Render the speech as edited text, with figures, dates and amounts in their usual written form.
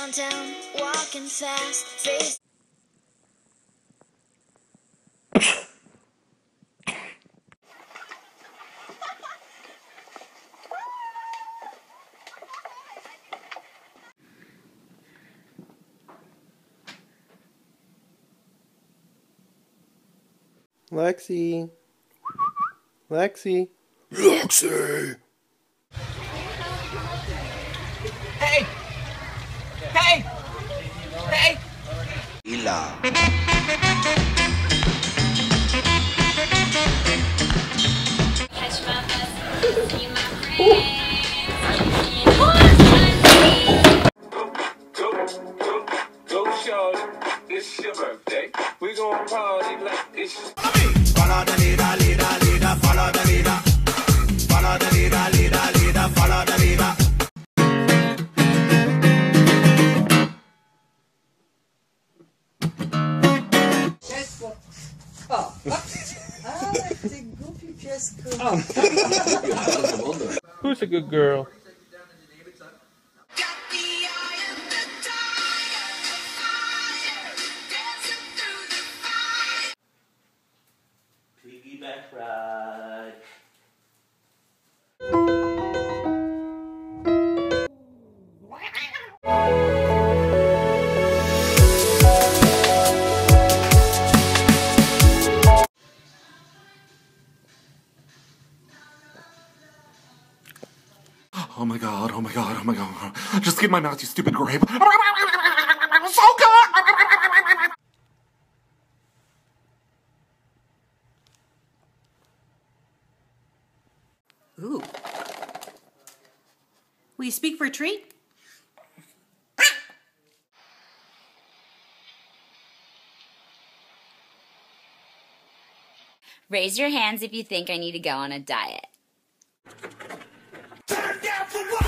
downtown, walking fast, face. Lexi. Lexi. Lexi. Hey! Hey! Hey! Ila. Catch my bus, see my friends. Go, shorty. It's your birthday. We gon' party like it's your... Follow the leader, leader, leader, follow the leader. Follow the leader, leader, leader, follow the leader. Who's a good girl? Piggyback ride. Oh my god, oh my god, oh my god. Just get my mouth, you stupid grape. So good! Ooh. Will you speak for a treat? Raise your hands if you think I need to go on a diet. Turn down for what?